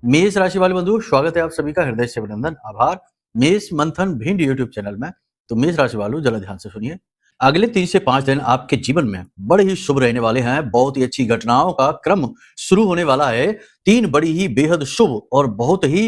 मेष राशि वाले बंधु, स्वागत है आप सभी का हृदय से अभिनंदन, आभार। मेष मंथन भिंड यूट्यूब चैनल में। तो मेष राशि वालों, जरा ध्यान से सुनिए। अगले 3 से 5 दिन आपके जीवन में बड़े ही शुभ रहने वाले हैं। बहुत ही अच्छी घटनाओं का क्रम शुरू होने वाला है। 3 बड़ी ही बेहद शुभ और बहुत ही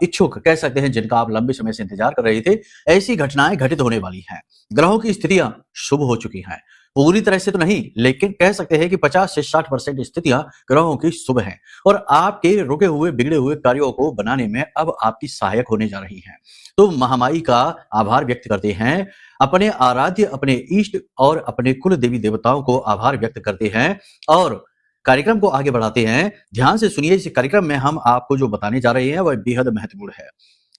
इच्छुक कह सकते हैं, जिनका आप लंबे समय से इंतजार कर रहे थे, ऐसी घटनाएं घटित होने वाली हैं। ग्रहों की स्थितियां शुभ हो चुकी हैं। पूरी तरह से तो नहीं, लेकिन कह सकते हैं कि 50 से 60% स्थितियां ग्रहों की शुभ हैं और आपके रुके हुए बिगड़े हुए कार्यों को बनाने में अब आपकी सहायक होने जा रही हैं। तो महामाई का आभार व्यक्त करते हैं, अपने आराध्य, अपने इष्ट और अपने कुल देवी देवताओं को आभार व्यक्त करते हैं और कार्यक्रम को आगे बढ़ाते हैं। ध्यान से सुनिए, इस कार्यक्रम में हम आपको जो बताने जा रहे हैं वह बेहद महत्वपूर्ण है।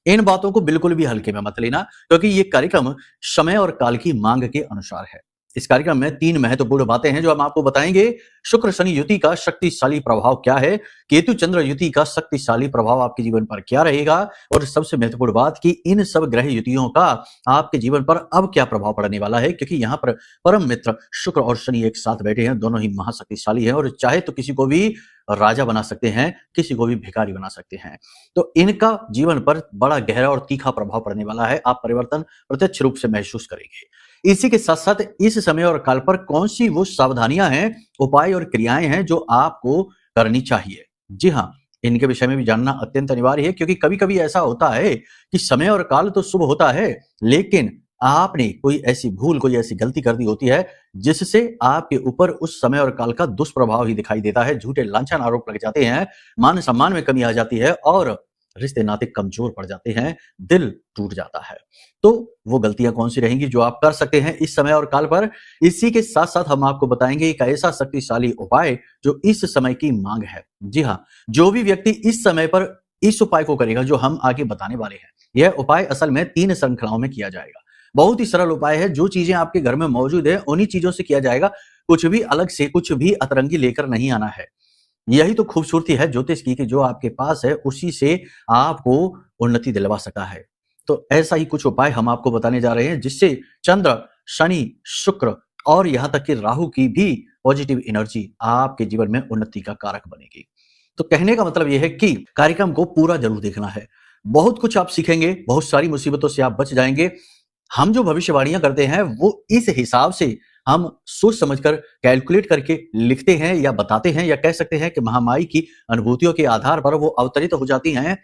इन बातों को बिल्कुल भी हल्के में मत लेना, क्योंकि ये कार्यक्रम समय और काल की मांग के अनुसार है। इस कार्यक्रम में 3 महत्वपूर्ण बातें हैं जो हम आपको बताएंगे। शुक्र शनि युति का शक्तिशाली प्रभाव क्या है, केतु चंद्र युति का शक्तिशाली प्रभाव आपके जीवन पर क्या रहेगा, और सबसे महत्वपूर्ण बात कि इन सब ग्रह युतियों का आपके जीवन पर अब क्या प्रभाव पड़ने वाला है, क्योंकि यहाँ पर परम मित्र शुक्र और शनि एक साथ बैठे हैं। दोनों ही महाशक्तिशाली हैं और चाहे तो किसी को भी राजा बना सकते हैं, किसी को भी भिखारी बना सकते हैं। तो इनका जीवन पर बड़ा गहरा और तीखा प्रभाव पड़ने वाला है। आप परिवर्तन प्रत्यक्ष रूप से महसूस करेंगे। इसी के साथ साथ इस समय और काल पर कौन सी वो सावधानियां हैं, उपाय और क्रियाएं हैं जो आपको करनी चाहिए। जी हाँ, इनके विषय में भी जानना अत्यंत अनिवार्य है, क्योंकि कभी कभी ऐसा होता है कि समय और काल तो शुभ होता है, लेकिन आपने कोई ऐसी भूल, कोई ऐसी गलती कर दी होती है जिससे आपके ऊपर उस समय और काल का दुष्प्रभाव ही दिखाई देता है। झूठे लांछन आरोप लग जाते हैं, मान सम्मान में कमी आ जाती है और रिश्ते नाते कमजोर पड़ जाते हैं, दिल टूट जाता है। तो वो गलतियां कौन सी रहेंगी जो आप कर सकते हैं इस समय और काल पर। इसी के साथ साथ हम आपको बताएंगे एक ऐसा शक्तिशाली उपाय जो इस समय की मांग है। जी हाँ, जो भी व्यक्ति इस समय पर इस उपाय को करेगा जो हम आगे बताने वाले हैं, यह उपाय असल में 3 श्रृंखलाओं में किया जाएगा। बहुत ही सरल उपाय है। जो चीजें आपके घर में मौजूद है उन्हीं चीजों से किया जाएगा। कुछ भी अलग से, कुछ भी अतरंगी लेकर नहीं आना है। यही तो खूबसूरती है ज्योतिष की, कि जो आपके पास है उसी से आपको उन्नति दिलवा सका है। तो ऐसा ही कुछ उपाय हम आपको बताने जा रहे हैं, जिससे चंद्र, शनि, शुक्र और यहां तक कि राहु की भी पॉजिटिव एनर्जी आपके जीवन में उन्नति का कारक बनेगी। तो कहने का मतलब यह है कि कार्यक्रम को पूरा जरूर देखना है। बहुत कुछ आप सीखेंगे, बहुत सारी मुसीबतों से आप बच जाएंगे। हम जो भविष्यवाणियां करते हैं वो इस हिसाब से हम सोच समझकर कैलकुलेट करके लिखते हैं या बताते हैं, या कह सकते हैं कि महामाई की अनुभूतियों के आधार पर वो अवतरित हो जाती हैं।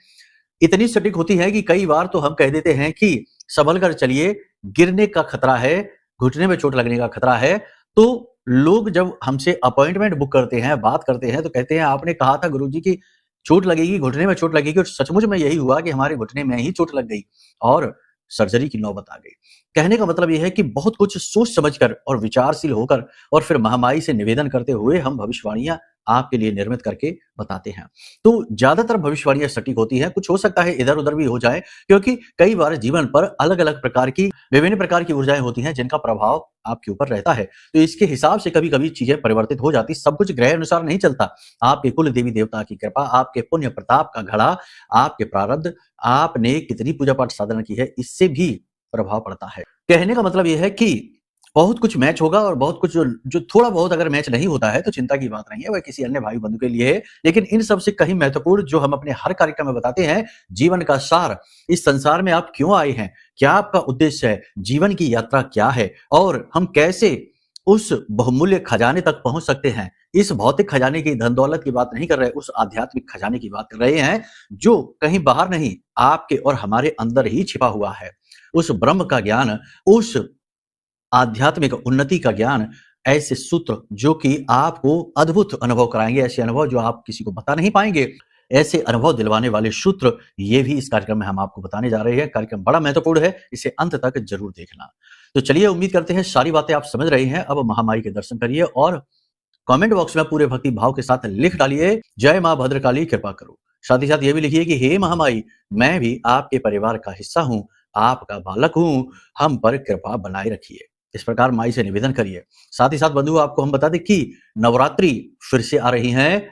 इतनी सटीक होती है कि कई बार तो हम कह देते हैं कि संभल कर चलिए, गिरने का खतरा है, घुटने में चोट लगने का खतरा है। तो लोग जब हमसे अपॉइंटमेंट बुक करते हैं, बात करते हैं, तो कहते हैं आपने कहा था गुरुजी की चोट लगेगी, घुटने में चोट लगेगी, और सचमुच में यही हुआ कि हमारे घुटने में ही चोट लग गई और सर्जरी की नौबत आ गई। कहने का मतलब यह है कि बहुत कुछ सोच समझकर और विचारशील होकर और फिर महामाई से निवेदन करते हुए हम भविष्यवाणियां आपके लिए निर्मित करके बताते हैं। तो ज्यादातर भविष्यवाणियां सटीक होती हैं। कुछ हो सकता है इधर उधर भी हो जाए, क्योंकि कई बार जीवन पर अलग अलग प्रकार की, विभिन्न प्रकार की ऊर्जाएं होती हैं जिनका प्रभाव आपके ऊपर रहता है। तो इसके हिसाब से कभी कभी चीजें परिवर्तित हो जाती। सब कुछ ग्रह अनुसार नहीं चलता। आपके कुल देवी देवता की कृपा, आपके पुण्य प्रताप का घड़ा, आपके प्रारब्ध, आपने कितनी पूजा पाठ साधना की है, इससे भी प्रभाव पड़ता है। कहने का मतलब यह है कि बहुत कुछ मैच होगा और बहुत कुछ जो थोड़ा बहुत अगर मैच नहीं होता है तो चिंता की बात नहीं है, वह किसी अन्य भाई बंधु के लिए है। लेकिन इन सबसे कहीं महत्वपूर्ण जो हम अपने हर कार्यक्रम में बताते हैं, जीवन का सार, इस संसार में आप क्यों आए हैं, क्या आपका उद्देश्य है, जीवन की यात्रा क्या है और हम कैसे उस बहुमूल्य खजाने तक पहुंच सकते हैं। इस भौतिक खजाने की, धन दौलत की बात नहीं कर रहे, उस आध्यात्मिक खजाने की बात कर रहे हैं जो कहीं बाहर नहीं, आपके और हमारे अंदर ही छिपा हुआ है। उस ब्रह्म का ज्ञान, उस आध्यात्मिक उन्नति का ज्ञान, ऐसे सूत्र जो कि आपको अद्भुत अनुभव कराएंगे, ऐसे अनुभव जो आप किसी को बता नहीं पाएंगे, ऐसे अनुभव दिलवाने वाले सूत्र, ये भी इस कार्यक्रम में हम आपको बताने जा रहे हैं। कार्यक्रम बड़ा महत्वपूर्ण है, इसे अंत तक जरूर देखना। तो चलिए, उम्मीद करते हैं सारी बातें आप समझ रहे हैं। अब महामाई के दर्शन करिए और कमेंट बॉक्स में पूरे भक्ति भाव के साथ लिख डालिए, जय मां भद्रकाली कृपा करो। साथ ही साथ ये भी लिखिए कि हे महामाई, मैं भी आपके परिवार का हिस्सा हूं, आपका बालक हूं, हम पर कृपा बनाए रखिए। इस प्रकार माई से निवेदन करिए। साथ ही साथ बंधु, आपको हम बता दें कि नवरात्रि फिर से आ रही हैं।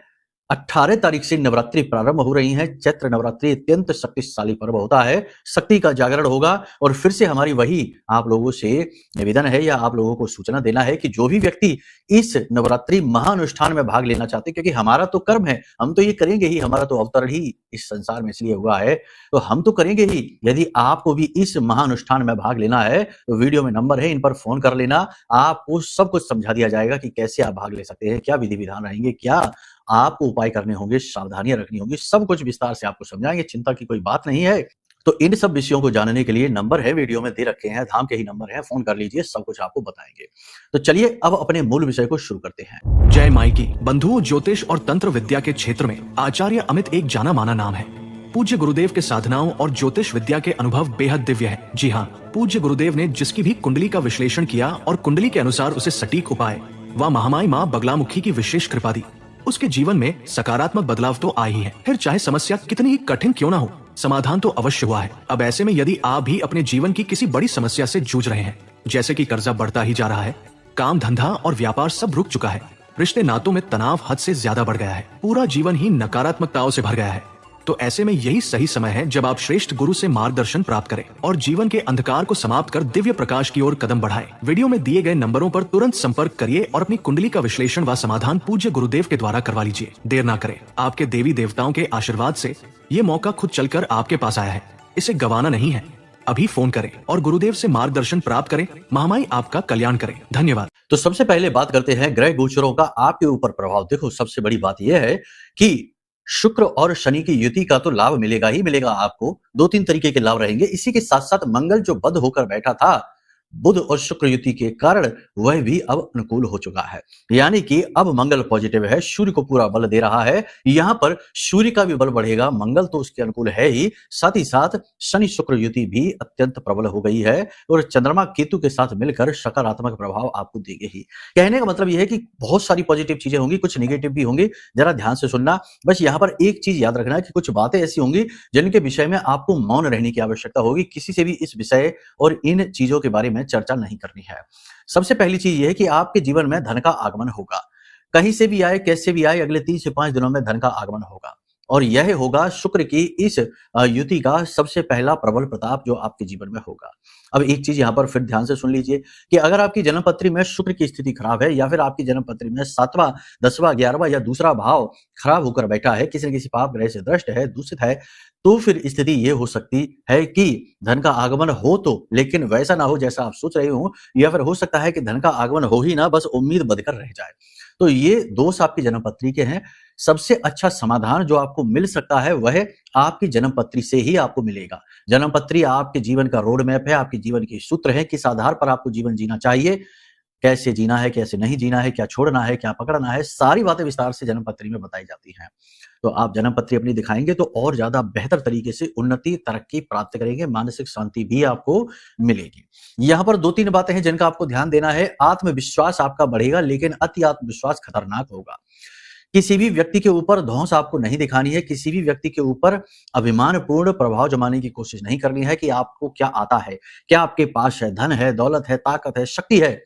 18 तारीख से नवरात्रि प्रारंभ हो रही है। चैत्र नवरात्रि अत्यंत शक्तिशाली पर्व होता है, शक्ति का जागरण होगा। और फिर से हमारी वही आप लोगों से निवेदन है या आप लोगों को सूचना देना है कि जो भी व्यक्ति इस नवरात्रि महानुष्ठान में भाग लेना चाहते, क्योंकि हमारा तो कर्म है, हम तो ये करेंगे ही, हमारा तो अवतरण ही इस संसार में इसलिए हुआ है, तो हम तो करेंगे ही। यदि आपको भी इस महानुष्ठान में भाग लेना है तो वीडियो में नंबर है, इन पर फ़ोन कर लेना। आपको सब कुछ समझा दिया जाएगा कि कैसे आप भाग ले सकते हैं, क्या विधि-विधान रहेंगे, क्या आपको उपाय करने होंगे, सावधानियाँ रखनी होंगी, सब कुछ विस्तार से आपको समझाएँगे, चिंता की कोई बात नहीं है। तो इन सब विषयों को जानने के लिए नंबर है, वीडियो में दे रखे हैं, धाम के ही नंबर हैं, फ़ोन कर लीजिए, सब कुछ आपको बताएँगे। तो चलिए अब अपने मूल विषय को शुरू करते हैं। जय माई की। बंधुओं, ज्योतिष और तंत्र विद्या के क्षेत्र में आचार्य अमित एक जाना माना नाम है। पूज्य गुरुदेव के साधनाओं और ज्योतिष विद्या के अनुभव बेहद दिव्य है। जी हाँ, पूज्य गुरुदेव ने जिसकी भी कुंडली का विश्लेषण किया और कुंडली के अनुसार उसे सटीक उपाय व महामाई माँ बगलामुखी की विशेष कृपा दी, उसके जीवन में सकारात्मक बदलाव तो आ ही है। फिर चाहे समस्या कितनी ही कठिन क्यों ना हो, समाधान तो अवश्य हुआ है। अब ऐसे में यदि आप भी अपने जीवन की किसी बड़ी समस्या से जूझ रहे हैं, जैसे कि कर्जा बढ़ता ही जा रहा है, काम धंधा और व्यापार सब रुक चुका है, रिश्ते नातों में तनाव हद से ज्यादा बढ़ गया है, पूरा जीवन ही नकारात्मकताओं से भर गया है, तो ऐसे में यही सही समय है जब आप श्रेष्ठ गुरु से मार्गदर्शन प्राप्त करें और जीवन के अंधकार को समाप्त कर दिव्य प्रकाश की ओर कदम बढ़ाएं। वीडियो में दिए गए नंबरों पर तुरंत संपर्क करिए और अपनी कुंडली का विश्लेषण व समाधान पूज्य गुरुदेव के द्वारा करवा लीजिए। देर ना करें, आपके देवी देवताओं के आशीर्वाद से ये मौका खुद चलकर आपके पास आया है, इसे गंवाना नहीं है। अभी फोन करें और गुरुदेव से मार्गदर्शन प्राप्त करें। महामाई आपका कल्याण करें। धन्यवाद। तो सबसे पहले बात करते हैं ग्रह गोचरों का आपके ऊपर प्रभाव। देखो, सबसे बड़ी बात यह है कि शुक्र और शनि की युति का तो लाभ मिलेगा ही मिलेगा आपको। 2-3 तरीके के लाभ रहेंगे। इसी के साथ-साथ मंगल जो बद्ध होकर बैठा था, बुध और शुक्र युति के कारण वह भी अब अनुकूल हो चुका है। यानी कि अब मंगल पॉजिटिव है, सूर्य को पूरा बल दे रहा है। यहाँ पर सूर्य का भी बल बढ़ेगा, मंगल तो उसके अनुकूल है ही, साथ ही साथ शनि शुक्र युति भी अत्यंत प्रबल हो गई है और चंद्रमा केतु के साथ मिलकर सकारात्मक प्रभाव आपको देगी ही। कहने का मतलब यह है कि बहुत सारी पॉजिटिव चीजें होंगी, कुछ नेगेटिव भी होंगी। जरा ध्यान से सुनना। बस यहाँ पर एक चीज याद रखना है कि कुछ बातें ऐसी होंगी जिनके विषय में आपको मौन रहने की आवश्यकता होगी। किसी से भी इस विषय और इन चीजों के बारे में चर्चा नहीं करनी है। सबसे पहली चीज यह है कि आपके जीवन में धन का आगमन होगा। कहीं से भी आए, कैसे भी आए, अगले 3 से 5 दिनों में धन का आगमन होगा और यह होगा शुक्र की इस युति का सबसे पहला प्रबल प्रताप जो आपके जीवन में होगा। अब एक चीज यहाँ पर फिर ध्यान से सुन लीजिए कि अगर आपकी जन्मपत्री में शुक्र की स्थिति खराब है या फिर आपकी जन्मपत्री में 7वां, 10वां, 11वां या दूसरा भाव खराब होकर बैठा है, किसी न किसी पाप ग्रह से दृष्ट है, दूषित है, तो फिर स्थिति ये हो सकती है कि धन का आगमन हो तो, लेकिन वैसा ना हो जैसा आप सोच रहे हो, या फिर हो सकता है कि धन का आगमन हो ही ना, बस उम्मीद बंधकर रह जाए। तो ये दोष आपकी जन्मपत्री के हैं। सबसे अच्छा समाधान जो आपको मिल सकता है वह आपकी जन्मपत्री से ही आपको मिलेगा। जन्मपत्री आपके जीवन का रोड मैप है, आपके जीवन के सूत्र है, किस आधार पर आपको जीवन जीना चाहिए, कैसे जीना है, कैसे नहीं जीना है, क्या छोड़ना है, क्या पकड़ना है, सारी बातें विस्तार से जन्मपत्री में बताई जाती हैं। तो आप जन्मपत्री अपनी दिखाएंगे तो और ज्यादा बेहतर तरीके से उन्नति, तरक्की प्राप्त करेंगे, मानसिक शांति भी आपको मिलेगी। यहाँ पर 2-3 बातें हैं जिनका आपको ध्यान देना है। आत्मविश्वास आपका बढ़ेगा, लेकिन अति आत्मविश्वास खतरनाक होगा। किसी भी व्यक्ति के ऊपर धौंस आपको नहीं दिखानी है, किसी भी व्यक्ति के ऊपर अभिमानपूर्ण प्रभाव जमाने की कोशिश नहीं करनी है कि आपको क्या आता है, क्या आपके पास है, धन है, दौलत है, ताकत है, शक्ति है,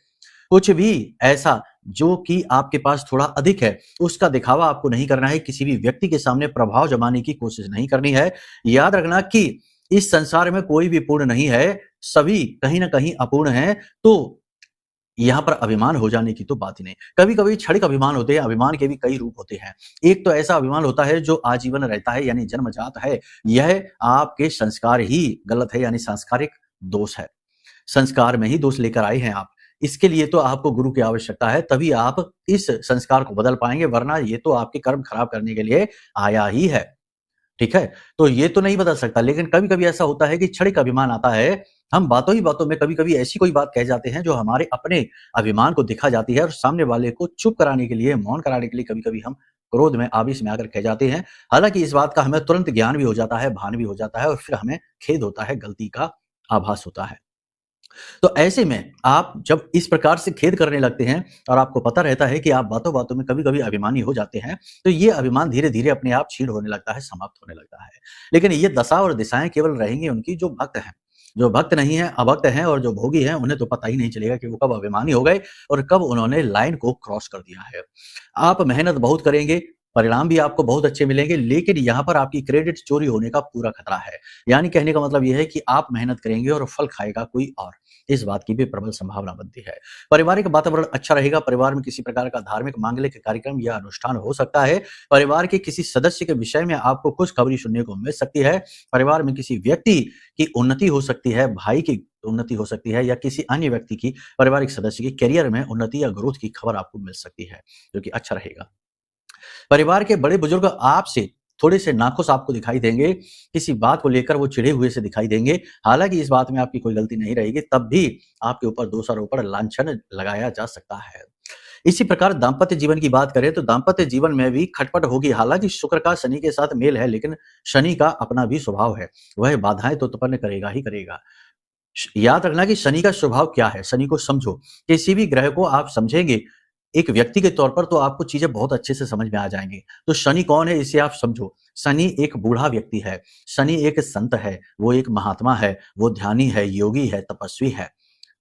कुछ भी ऐसा जो कि आपके पास थोड़ा अधिक है, उसका दिखावा आपको नहीं करना है। किसी भी व्यक्ति के सामने प्रभाव जमाने की कोशिश नहीं करनी है। याद रखना कि इस संसार में कोई भी पूर्ण नहीं है, सभी कहीं ना कहीं अपूर्ण हैं। तो यहाँ पर अभिमान हो जाने की तो बात ही नहीं। कभी-कभी क्षणिक अभिमान होते हैं, अभिमान के भी कई रूप होते हैं। एक तो ऐसा अभिमान होता है जो आजीवन रहता है, यानी जन्मजात है। यह आपके संस्कार ही गलत है, यानी सांस्कारिक दोष है। संस्कार में ही दोष लेकर आए हैं आप। इसके लिए तो आपको गुरु की आवश्यकता है, तभी आप इस संस्कार को बदल पाएंगे, वरना ये तो आपके कर्म खराब करने के लिए आया ही है। ठीक है, तो ये तो नहीं बदल सकता। लेकिन कभी-कभी ऐसा होता है कि क्षणिक अभिमान आता है। हम बातों ही बातों में कभी-कभी ऐसी कोई बात कह जाते हैं जो हमारे अपने अभिमान को दिखा जाती है और सामने वाले को चुप कराने के लिए, मौन कराने के लिए कभी-कभी हम क्रोध में, आवेश में आकर कह जाते हैं। हालांकि इस बात का हमें तुरंत ज्ञान भी हो जाता है, भान भी हो जाता है और फिर हमें खेद होता है, गलती का आभास होता है। तो ऐसे में आप जब इस प्रकार से खेद करने लगते हैं और आपको पता रहता है कि आप बातों-बातों में कभी-कभी अभिमानी हो जाते हैं, तो ये अभिमान धीरे-धीरे अपने आप क्षीण होने लगता है, समाप्त होने लगता है। लेकिन ये दशा और दिशाएं केवल रहेंगी उनकी जो भक्त हैं। जो भक्त नहीं है, अभक्त हैं और जो भोगी हैं, उन्हें तो पता ही नहीं चलेगा कि वो कब अभिमानी हो गए और कब उन्होंने लाइन को क्रॉस कर दिया है। आप मेहनत बहुत करेंगे, परिणाम भी आपको बहुत अच्छे मिलेंगे, लेकिन यहाँ पर आपकी क्रेडिट चोरी होने का पूरा खतरा है। यानी कहने का मतलब ये है कि आप मेहनत करेंगे और फल खाएगा कोई और। इस बात की भी प्रबल संभावना बनती है। पारिवारिक वातावरण अच्छा रहेगा। परिवार में किसी प्रकार का धार्मिक मांगलिक कार्यक्रम या अनुष्ठान हो सकता है। परिवार के किसी सदस्य के विषय में आपको खुशखबरी सुनने को मिल सकती है। परिवार में किसी व्यक्ति की उन्नति हो सकती है, भाई की उन्नति हो सकती है या किसी अन्य व्यक्ति की, पारिवारिक सदस्य की करियर में उन्नति या ग्रोथ की खबर आपको मिल सकती है, जो कि अच्छा रहेगा। परिवार के बड़े बुजुर्ग आपसे थोड़े से नाखुश आपको दिखाई देंगे, किसी बात को लेकर वो चिढ़े हुए से दिखाई देंगे। हालाँकि इस बात में आपकी कोई गलती नहीं रहेगी, तब भी आपके ऊपर दोषारोपण, लांछन लगाया जा सकता है। इसी प्रकार दाम्पत्य जीवन की बात करें तो दाम्पत्य जीवन में भी खटपट होगी। हालाँकि शुक्र का शनि के साथ मेल है, लेकिन शनि का अपना भी स्वभाव है। वह बाधाएँ तो उत्पन्न करेगा ही करेगा। याद रखना कि शनि का स्वभाव क्या है, शनि को समझो। किसी भी ग्रह को आप समझेंगे एक व्यक्ति के तौर पर तो आपको चीजें बहुत अच्छे से समझ में आ जाएंगी। तो शनि कौन है इसे आप समझो। शनि एक बूढ़ा व्यक्ति है, शनि एक संत है, वो एक महात्मा है, वो ध्यानी है, योगी है, तपस्वी है।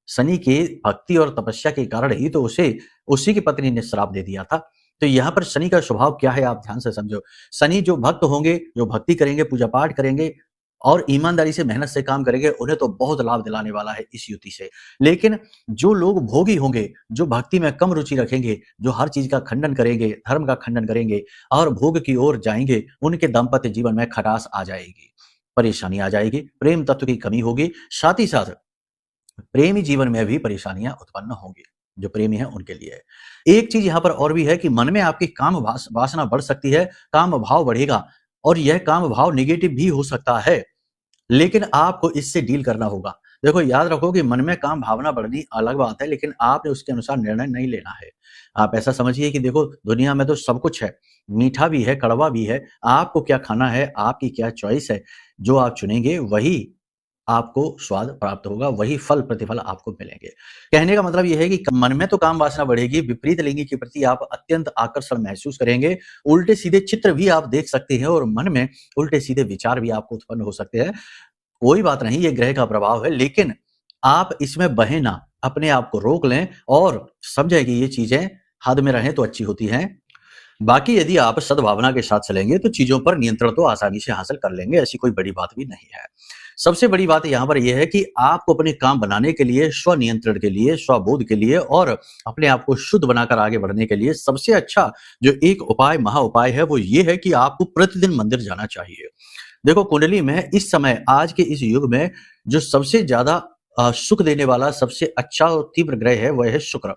शनि की भक्ति और तपस्या के कारण ही तो उसे उसी की पत्नी ने श्राप दे दिया था। तो यहाँ पर शनि का स्वभाव क्या है आप ध्यान से समझो। शनि जो भक्त होंगे, जो भक्ति करेंगे, पूजा पाठ करेंगे और ईमानदारी से मेहनत से काम करेंगे, उन्हें तो बहुत लाभ दिलाने वाला है इस युति से। लेकिन जो लोग भोगी होंगे, जो भक्ति में कम रुचि रखेंगे, जो हर चीज का खंडन करेंगे, धर्म का खंडन करेंगे और भोग की ओर जाएंगे, उनके दाम्पत्य जीवन में खटास आ जाएगी, परेशानी आ जाएगी, प्रेम तत्व की कमी होगी। साथ ही साथ प्रेमी जीवन में भी परेशानियां उत्पन्न होंगी, जो प्रेमी हैं उनके लिए। एक चीज यहाँ पर और भी है कि मन में आपकी काम वासना बढ़ सकती है, काम भाव बढ़ेगा और यह काम भाव नेगेटिव भी हो सकता है, लेकिन आपको इससे डील करना होगा। देखो याद रखो कि मन में काम भावना बढ़नी अलग बात है, लेकिन आपने उसके अनुसार निर्णय नहीं लेना है। आप ऐसा समझिए कि देखो दुनिया में तो सब कुछ है, मीठा भी है, कड़वा भी है। आपको क्या खाना है, आपकी क्या चॉइस है, जो आप चुनेंगे वही आपको स्वाद प्राप्त होगा, वही फल प्रतिफल आपको मिलेंगे। कहने का मतलब यह है कि मन में तो काम वासना बढ़ेगी, विपरीत लिंगी के प्रति आप अत्यंत आकर्षण महसूस करेंगे, उल्टे सीधे चित्र भी आप देख सकते हैं और मन में उल्टे सीधे विचार भी आपको उत्पन्न हो सकते हैं। कोई बात नहीं, ये ग्रह का प्रभाव है, लेकिन आप इसमें बहें ना, अपने आप को रोक लें और समझें कि ये चीजें हद में रहें तो अच्छी होती हैं। बाकी यदि आप सद्भावना के साथ चलेंगे तो चीजों पर नियंत्रण तो आसानी से हासिल कर लेंगे, ऐसी कोई बड़ी बात भी नहीं है। सबसे बड़ी बात यहाँ पर यह है कि आपको अपने काम बनाने के लिए, स्व नियंत्रण के लिए, स्वबोध के लिए और अपने आप को शुद्ध बनाकर आगे बढ़ने के लिए सबसे अच्छा जो एक उपाय, महा उपाय है, वो ये है कि आपको प्रतिदिन मंदिर जाना चाहिए। देखो कुंडली में इस समय, आज के इस युग में जो सबसे ज्यादा सुख देने वाला सबसे अच्छा और तीव्र ग्रह है वह है शुक्र।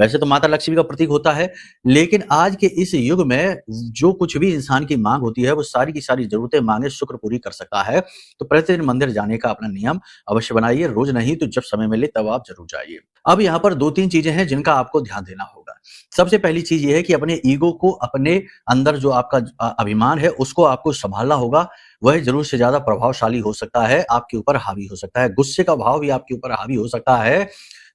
वैसे तो माता लक्ष्मी का प्रतीक होता है, लेकिन आज के इस युग में जो कुछ भी इंसान की मांग होती है वो सारी की सारी जरूरतें मांगे शुक्र पूरी कर सकता है। तो प्रतिदिन मंदिर जाने का अपना नियम अवश्य बनाइए, रोज नहीं तो जब समय मिले तब आप जरूर जाइए। अब यहाँ पर 2-3 चीजें हैं जिनका आपको ध्यान देना होगा। सबसे पहली चीज ये है कि अपने ईगो को, अपने अंदर जो आपका अभिमान है उसको आपको संभालना होगा। वह जरूर से ज्यादा प्रभावशाली हो सकता है, आपके ऊपर हावी हो सकता है। गुस्से का भाव भी आपके ऊपर हावी हो सकता है,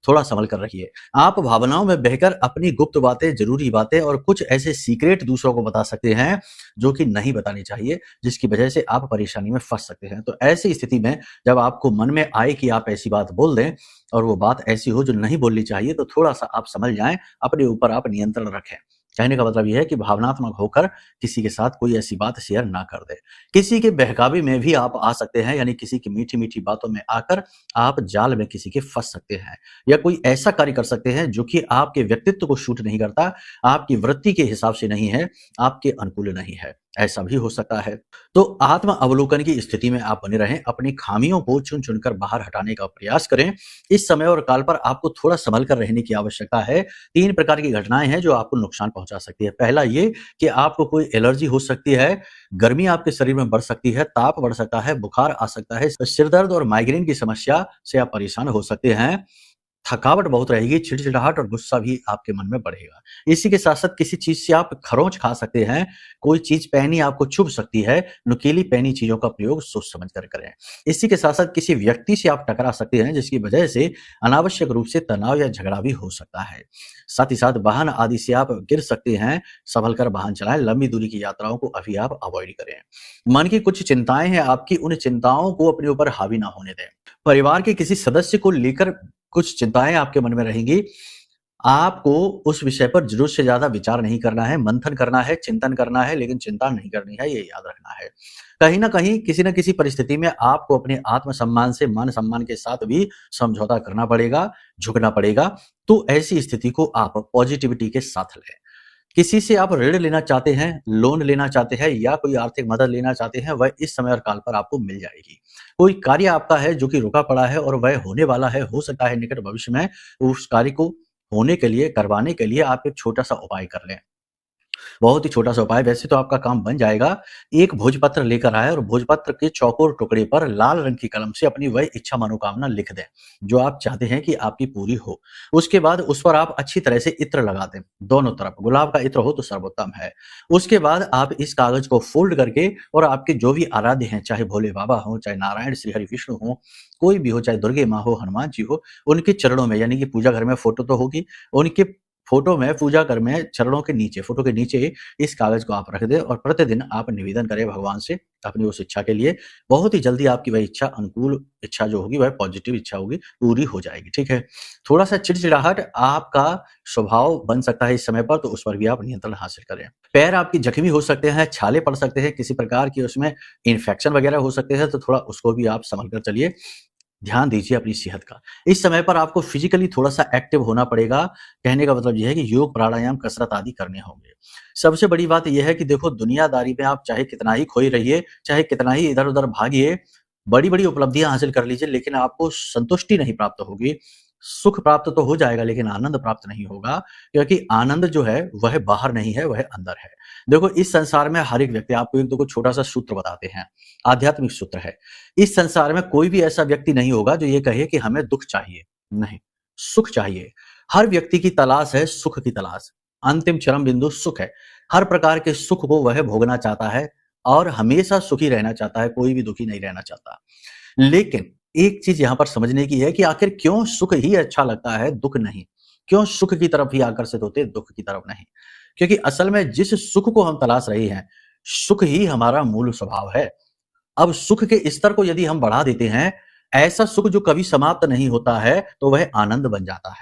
थोड़ा संभल कर रखिए। आप भावनाओं में बहकर अपनी गुप्त बातें, जरूरी बातें और कुछ ऐसे सीक्रेट दूसरों को बता सकते हैं जो कि नहीं बतानी चाहिए, जिसकी वजह से आप परेशानी में फंस सकते हैं। तो ऐसी स्थिति में जब आपको मन में आए कि आप ऐसी बात बोल दें और वो बात ऐसी हो जो नहीं बोलनी चाहिए, तो थोड़ा सा आप संभल जाएं, अपने ऊपर आप नियंत्रण रखें। कहने का मतलब यह है कि भावनात्मक होकर किसी के साथ कोई ऐसी बात शेयर ना कर दे। किसी के बहकावे में भी आप आ सकते हैं, यानी किसी की मीठी मीठी बातों में आकर आप जाल में किसी के फंस सकते हैं, या कोई ऐसा कार्य कर सकते हैं जो कि आपके व्यक्तित्व को शूट नहीं करता, आपकी वृत्ति के हिसाब से नहीं है, आपके अनुकूल नहीं है। ऐसा भी हो सकता है। तो आत्म अवलोकन की स्थिति में आप बने रहें, अपनी खामियों को चुन चुनकर बाहर हटाने का प्रयास करें। इस समय और काल पर आपको थोड़ा संभल कर रहने की आवश्यकता है। 3 प्रकार की घटनाएं हैं जो आपको नुकसान पहुंचा सकती है। पहला ये कि आपको कोई एलर्जी हो सकती है, गर्मी आपके शरीर में बढ़ सकती है, ताप बढ़ सकता है, बुखार आ सकता है, सिर दर्द और माइग्रेन की समस्या से आप परेशान हो सकते हैं। थकावट बहुत रहेगी, चिड़चिड़ाहट और गुस्सा भी आपके मन में बढ़ेगा। इसी के साथ-साथ किसी चीज़ से आप खरोंच खा सकते हैं, कोई चीज़ पहनी आपको चुभ सकती है, नुकीली पहनी चीज़ों का प्रयोग सोच समझ कर करें। इसी के साथ-साथ किसी व्यक्ति से आप टकरा सकते हैं, जिसकी वजह से अनावश्यक रूप से तनाव या झगड़ा भी हो सकता है। साथ ही साथ वाहन आदि से आप गिर सकते हैं, संभल कर वाहन चलाएं, लंबी दूरी की यात्राओं को अभी आप अवॉइड करें। मन की कुछ चिंताएं हैं आपकी, उन चिंताओं को अपने ऊपर हावी ना होने दें। परिवार के किसी सदस्य को लेकर कुछ चिंताएं आपके मन में रहेंगी, आपको उस विषय पर ज़रूरत से ज़्यादा विचार नहीं करना है, मंथन करना है, चिंतन करना है, लेकिन चिंता नहीं करनी है, ये याद रखना है। कहीं न कहीं, किसी न किसी परिस्थिति में आपको अपने आत्म-सम्मान से, मान-सम्मान के साथ भी समझौता करना पड़ेगा, झुकना पड़ेगा। तो ऐसी स्थिति को आप पॉज़िटिविटी के साथ लें। किसी से आप ऋण लेना चाहते हैं, लोन लेना चाहते हैं या कोई आर्थिक मदद लेना चाहते हैं, वह इस समय और काल पर आपको मिल जाएगी। कोई कार्य आपका है जो कि रुका पड़ा है और वह होने वाला है, हो सकता है निकट भविष्य में उस कार्य को होने के लिए, करवाने के लिए आप एक छोटा-सा उपाय कर लें। बहुत ही छोटा-सा उपाय, वैसे तो आपका काम बन जाएगा। एक भोजपत्र लेकर आएँ और भोजपत्र के चौकोर टुकड़े पर लाल रंग की कलम से अपनी वह इच्छा मनोकामना लिख दें, जो आप चाहते हैं कि आपकी पूरी हो। उसके बाद उस पर आप अच्छी तरह से इत्र लगा दें, दोनों तरफ। गुलाब का इत्र हो तो सर्वोत्तम है। उसके बाद आप इस कागज़ को फ़ोल्ड करके और आपके जो भी आराध्य हैं, चाहे भोले बाबा हों, चाहे नारायण, श्री हरि विष्णु हों, कोई भी हो, चाहे दुर्गे माँ हो, हनुमान जी हो, उनके चरणों में, यानी कि पूजा घर में फ़ोटो तो होगी, उनके फ़ोटो में, पूजा घर में, चरणों के नीचे, फ़ोटो के नीचे इस कागज़ को आप रख दें और प्रतिदिन आप निवेदन करें भगवान से अपनी उस इच्छा के लिए। बहुत ही जल्दी आपकी वह इच्छा, अनुकूल इच्छा जो होगी, वह पॉज़िटिव इच्छा होगी, पूरी हो जाएगी, ठीक है? थोड़ा-सा चिड़चिड़ाहट आपका स्वभाव बन सकता है इस समय पर, तो उस पर भी आप नियंत्रण हासिल करें। पैर आपके जख्मी हो सकते हैं, छाले पड़ सकते हैं, किसी प्रकार की उसमें इन्फेक्शन वगैरह हो सकते हैं, तो थोड़ा उसको भी आप सँभल कर चलिए। ध्यान दीजिए अपनी सेहत का। इस समय पर आपको फिज़िकली थोड़ा-सा एक्टिव होना पड़ेगा। कहने का मतलब ये है कि योग, प्राणायाम, कसरत आदि करने होंगे। सबसे बड़ी बात ये है कि देखो, दुनियादारी में आप चाहे कितना ही खोए रहिए, चाहे कितना ही इधर-उधर भागिए, बड़ी-बड़ी उपलब्धियाँ हासिल कर लीजिए, लेकिन आपको संतुष्टि नहीं प्राप्त होगी। सुख प्राप्त तो हो जाएगा, लेकिन आनंद प्राप्त नहीं होगा, क्योंकि आनंद जो है वह बाहर नहीं है, वह अंदर है। देखो, इस संसार में हर एक व्यक्ति, आपको एक देखो छोटा-सा सूत्र बताते हैं, आध्यात्मिक सूत्र है। इस संसार में कोई भी ऐसा व्यक्ति नहीं होगा जो ये कहे कि हमें दुःख चाहिए, नहीं, सुख चाहिए। हर व्यक्ति की तलाश है सुख की तलाश, अंतिम चरम बिंदु सुख है। हर प्रकार के सुख को वह भोगना चाहता है और हमेशा सुखी रहना चाहता है, कोई भी दुखी नहीं रहना चाहता। लेकिन एक चीज़ यहाँ पर समझने की है कि आखिर क्यों सुख ही अच्छा लगता है, दुःख नहीं? क्यों सुख की तरफ ही आकर्षित होते हैं, दुःख की तरफ नहीं? क्योंकि असल में जिस सुख को हम तलाश रहे हैं, सुख ही हमारा मूल स्वभाव है। अब सुख के स्तर को यदि हम बढ़ा देते हैं, ऐसा सुख जो कभी समाप्त नहीं होता है, तो वह आनंद बन जाता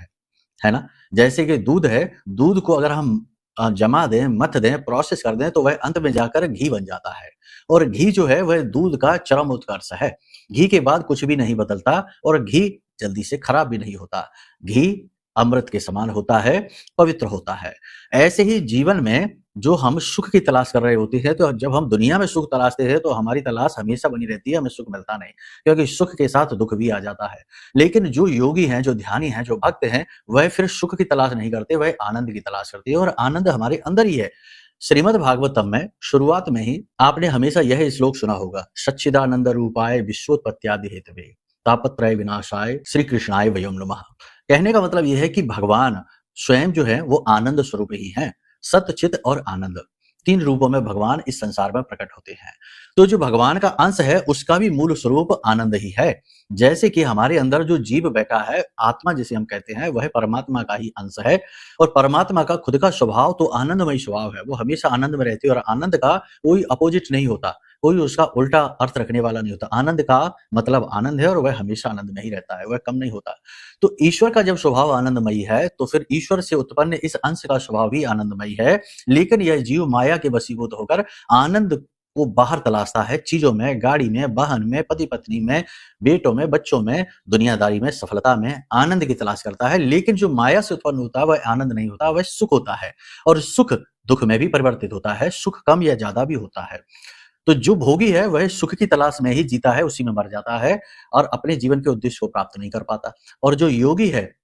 है ना? जैसे कि दूध है, दूध को अगर हम जमा दें, मथ दें, प्रोसेस कर दें, तो वह अंत में जाकर घी बन जाता है और घी जो है वह दूध का चरम उत्कर्ष है। घी के बाद कुछ भी नहीं बदलता और घी जल्दी से खराब भी नहीं होता। घी अमृत के समान होता है, पवित्र होता है। ऐसे ही जीवन में जो हम सुख की तलाश कर रहे होते हैं, तो जब हम दुनिया में सुख तलाशते हैं, तो हमारी तलाश हमेशा बनी रहती है, हमें सुख मिलता नहीं, क्योंकि सुख के साथ दुःख भी आ जाता है। लेकिन जो योगी हैं, जो ध्यानी हैं, जो भक्त हैं, वह फिर सुख की तलाश नहीं करते, वह आनंद की तलाश करते हैं और आनंद हमारे अंदर ही है। श्रीमद् भागवतम में शुरुआत में ही आपने हमेशा यह श्लोक सुना होगा, सच्चिदानंद रूपाय विश्वोत्पत्त्यादि हेतवे तापत्रय विनाशाय श्री कृष्णाय वयम नमः। कहने का मतलब यह है कि भगवान स्वयं जो है वो आनंद स्वरूप ही हैं। सत्य, चित और आनंद, 3 रूपों में भगवान इस संसार में प्रकट होते हैं। तो जो भगवान का अंश है, उसका भी मूल स्वरूप आनंद ही है। जैसे कि हमारे अंदर जो जीव बैठा है, आत्मा जिसे हम कहते हैं, वह परमात्मा का ही अंश है और परमात्मा का खुद का स्वभाव तो आनंदमय स्वभाव है। वो हमेशा आनंद में रहती है और आनंद का कोई अपोजिट नहीं होता, कोई उसका उल्टा अर्थ रखने वाला नहीं होता। आनंद का मतलब आनंद है और वह हमेशा आनंद में ही रहता है, वह कम नहीं होता। तो ईश्वर का जब स्वभाव आनंदमयी है, तो फिर ईश्वर से उत्पन्न इस अंश का स्वभाव भी आनंदमयी है। लेकिन यह जीव माया के वशीभूत होकर आनंद को बाहर तलाशता है, चीज़ों में, गाड़ी में, वाहन में, पति-पत्नी में, बेटों में, बच्चों में, दुनियादारी में, सफलता में आनंद की तलाश करता है। लेकिन जो माया से उत्पन्न होता है, वह आनंद नहीं होता, वह सुख होता है और सुख दुःख में भी परिवर्तित होता है, सुख कम या ज़्यादा भी होता है। तो जो भोगी है वह सुख की तलाश में ही जीता है, उसी में मर जाता है और अपने जीवन के उद्देश्य को प्राप्त नहीं कर पाता। और जो योगी है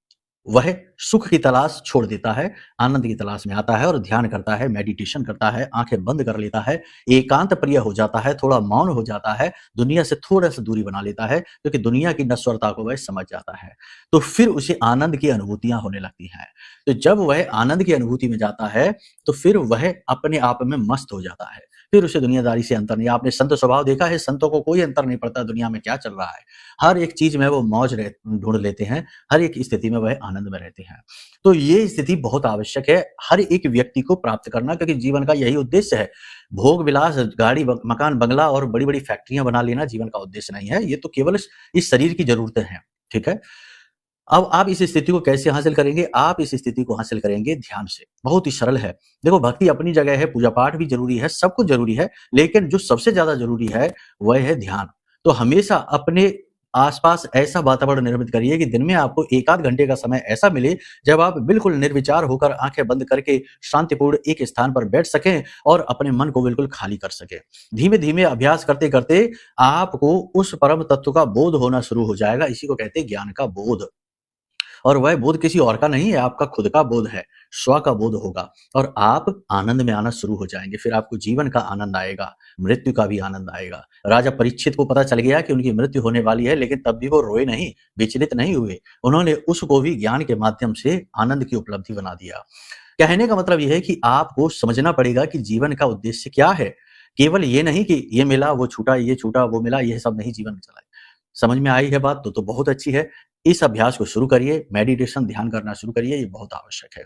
वह सुख की तलाश छोड़ देता है, आनंद की तलाश में आता है और ध्यान करता है, मेडिटेशन करता है, आँखें बंद कर लेता है, एकांत प्रिय हो जाता है, थोड़ा मौन हो जाता है, दुनिया से थोड़ा-सा दूरी बना लेता है, क्योंकि दुनिया की नश्वरता को वह समझ जाता है। तो फिर उसे आनंद की अनुभूतियाँ होने लगती हैं। तो जब वह आनंद की अनुभूति में जाता है, तो फिर वह अपने आप में मस्त हो जाता है। फिर उसे दुनियादारी से अंतर नहीं। आपने संत स्वभाव देखा है, संतों को कोई अंतर नहीं पड़ता दुनिया में क्या चल रहा है। हर एक चीज़ में वो मौज ढूँढ लेते हैं, हर एक स्थिति में वह आनंद में रहते हैं। तो ये स्थिति बहुत आवश्यक है हर एक व्यक्ति को प्राप्त करना, क्योंकि जीवन का यही उद्देश्य है। भोग विलास, गाड़ी, मकान, बंगला और बड़ी-बड़ी फैक्ट्रियाँ बना लेना जीवन का उद्देश्य नहीं है। ये तो केवल इस शरीर की ज़रूरतें हैं, ठीक है? अब आप इस स्थिति को कैसे हासिल करेंगे? आप इस स्थिति को हासिल करेंगे ध्यान से। बहुत ही सरल है। देखो भक्ति अपनी जगह है, पूजा-पाठ भी ज़रूरी है, सब कुछ ज़रूरी है, लेकिन जो सबसे ज़्यादा ज़रूरी है, वह है ध्यान। तो हमेशा अपने आस-पास ऐसा वातावरण निर्मित करिए कि दिन में आपको 1 आध घंटे का समय ऐसा मिले, जब आप बिल्कुल निर्विचार होकर आँखें बंद करके शांतिपूर्ण एक स्थान पर बैठ सकें और अपने मन को बिल्कुल खाली कर सकें। धीमे-धीमे अभ्यास करते-करते आपको उस परम तत्व का बोध होना शुरू हो जाएगा। इसी को कहते हैं ज्ञान का बोध। और वह बोध किसी और का नहीं है, आपका खुद का बोध है, स्व का बोध होगा और आप आनंद में आना शुरू हो जाएँगे। फिर आपको जीवन का आनंद आएगा, मृत्यु का भी आनंद आएगा। राजा परीक्षित को पता चल गया कि उनकी मृत्यु होने वाली है, लेकिन तब भी वो रोए नहीं, विचलित नहीं हुए। उन्होंने उसको भी ज्ञान के माध्यम से आनंद की उपलब्धि बना दिया। कहने का मतलब ये है कि आपको समझना पड़ेगा कि जीवन का उद्देश्य क्या है? केवल ये नहीं कि ये मिला, वो छूटा, वो मिला, ये सब नहीं जीवन चला है। समझ में आई है बात तो बहुत अच्छी है। इस अभ्यास को शुरू करिए, मेडिटेशन ध्यान करना शुरू करिए, ये बहुत आवश्यक है।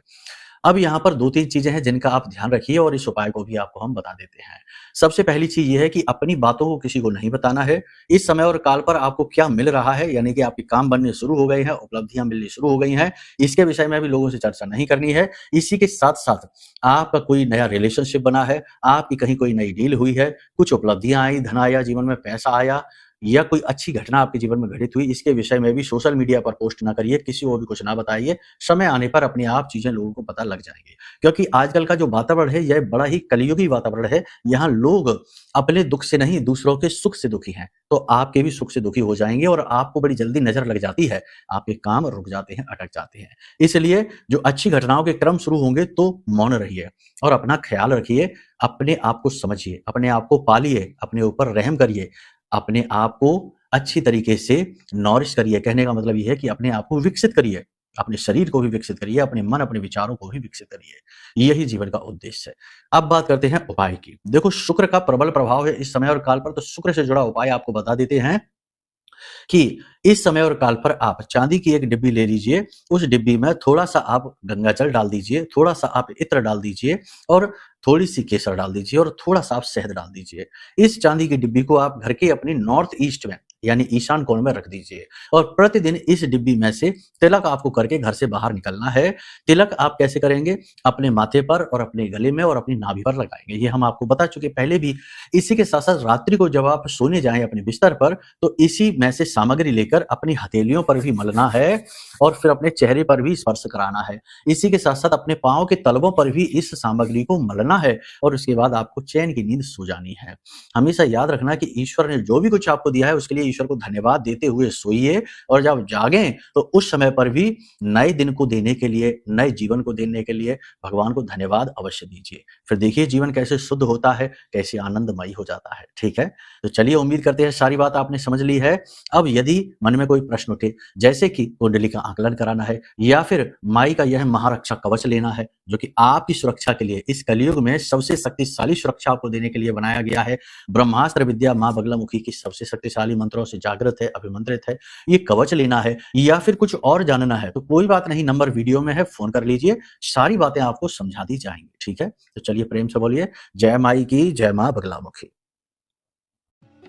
अब यहाँ पर 2-3 चीज़ें हैं जिनका आप ध्यान रखिए और इस उपाय को भी आपको हम बता देते हैं। सबसे पहली चीज़ ये है कि अपनी बातों को किसी को नहीं बताना है। इस समय और काल पर आपको क्या मिल रहा है, यानी कि आपके काम बनने शुरू हो गए हैं, उपलब्धियाँ मिलनी शुरू हो गई हैं, इसके विषय में भी लोगों से चर्चा नहीं करनी है। इसी के साथ-साथ आपका कोई नया रिलेशनशिप बना है, आपकी कहीं कोई नई डील हुई है, कुछ उपलब्धियाँ आई, धन आया, जीवन में पैसा आया या कोई अच्छी घटना आपके जीवन में घटित हुई, इसके विषय में भी सोशल मीडिया पर पोस्ट ना करिए, किसी को भी कुछ ना बताइए। समय आने पर अपने आप चीज़ें लोगों को पता लग जाएँगी। क्योंकि आजकल का जो वातावरण है, यह बड़ा ही कलियुगी वातावरण है। यहाँ लोग अपने दुःख से नहीं, दूसरों के सुख से दुखी हैं। तो आपके भी सुख से दुखी हो जाएँगे और आपको बड़ी जल्दी नज़र लग जाती है। आपके काम रुक जाते हैं, अटक जाते हैं। इसलिए जो अच्छी घटनाओं के क्रम शुरू होंगे तो मौन रहिए और अपना ख़्याल रखिए, अपने आप को समझिए, अपने आप को पालिए, अपने ऊपर रहम करिए, अपने आप को अच्छी तरीके से नॉरिश करिए। कहने का मतलब ये है कि अपने आप को विकसित करिए, अपने शरीर को भी विकसित करिए, अपने मन, अपने विचारों को भी विकसित करिए। यही जीवन का उद्देश्य है। अब बात करते हैं उपाय की। देखो शुक्र का प्रबल प्रभाव है इस समय और काल पर, तो शुक्र से जुड़ा उपाय आपको बता देते हैं कि इस समय और काल पर आप चांदी की एक डिब्बी ले लीजिए, उस डिब्बी में थोड़ा-सा आप गंगाजल डाल दीजिए, थोड़ा-सा आप इत्र डाल दीजिए और थोड़ी-सी केसर डाल दीजिए और थोड़ा-सा आप शहद डाल दीजिए। इस चांदी की डिब्बी को आप घर के अपनी नॉर्थ ईस्ट में यानी ईशान कोण में रख दीजिए और प्रतिदिन इस डिब्बी में से तिलक आपको करके घर से बाहर निकलना है। तिलक आप कैसे करेंगे? अपने माथे पर और अपने गले में और अपनी नाभि पर लगाएँगे। ये हम आपको बता चुके पहले भी। इसी के साथ-साथ रात्रि को जब आप सोने जाएँ अपने बिस्तर पर, तो इसी में से सामग्री लेकर अपनी हथेलियों पर भी मलना है और फिर अपने चेहरे पर भी स्पर्श कराना है। इसी के साथ-साथ अपने पाँव के तलवों पर भी इस सामग्री को मलना है और उसके बाद आपको चैन की नींद सो जानी है। हमेशा याद रखना कि ईश्वर ने जो भी कुछ आपको दिया है उसके लिए ईश्वर को धन्यवाद देते हुए सोइए और जब जागें तो उस समय पर भी नए दिन को देने के लिए, नए जीवन को देने के लिए भगवान को धन्यवाद अवश्य दीजिए। फिर देखिए जीवन कैसे शुद्ध होता है, कैसे आनंदमयी हो जाता है। ठीक है? तो चलिए उम्मीद करते हैं सारी बात आपने समझ ली है। अब यदि मन में कोई प्रश्न उठे, जैसे कि कुंडली का आकलन कराना है या फिर माई का यह महारक्षा कवच लेना है, जो कि आपकी सुरक्षा के लिए इस कलयुग में सबसे शक्तिशाली सुरक्षा आपको देने के लिए बनाया गया है। ब्रह्मास्त्र विद्या माँ बगलामुखी की सबसे शक्तिशाली मंत्रों से जागृत है, अभिमंत्रित है। ये कवच लेना है या फिर कुछ और जानना है तो कोई बात नहीं, नंबर वीडियो में है, फोन कर लीजिए, सारी बातें आपको समझा दी जाएंगी। ठीक है? तो चलिए प्रेम से बोलिए जय माई की, जय माँ बगलामुखी।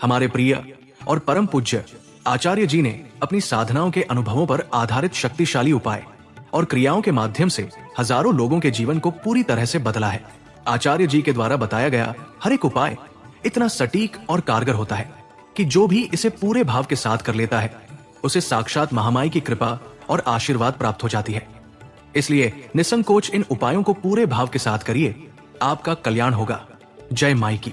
हमारे प्रिय और परम पूज्य आचार्य जी ने अपनी साधनाओं के अनुभवों पर आधारित शक्तिशाली उपाय और क्रियाओं के माध्यम से हजारों लोगों के जीवन को पूरी तरह से बदला है। आचार्य जी के द्वारा बताया गया हर एक उपाय इतना सटीक और कारगर होता है कि जो भी इसे पूरे भाव के साथ कर लेता है उसे साक्षात महामाई की कृपा और आशीर्वाद प्राप्त हो जाती है। इसलिए निसंकोच इन उपायों को पूरे भाव के साथ करिए, आपका कल्याण होगा। जय माई की।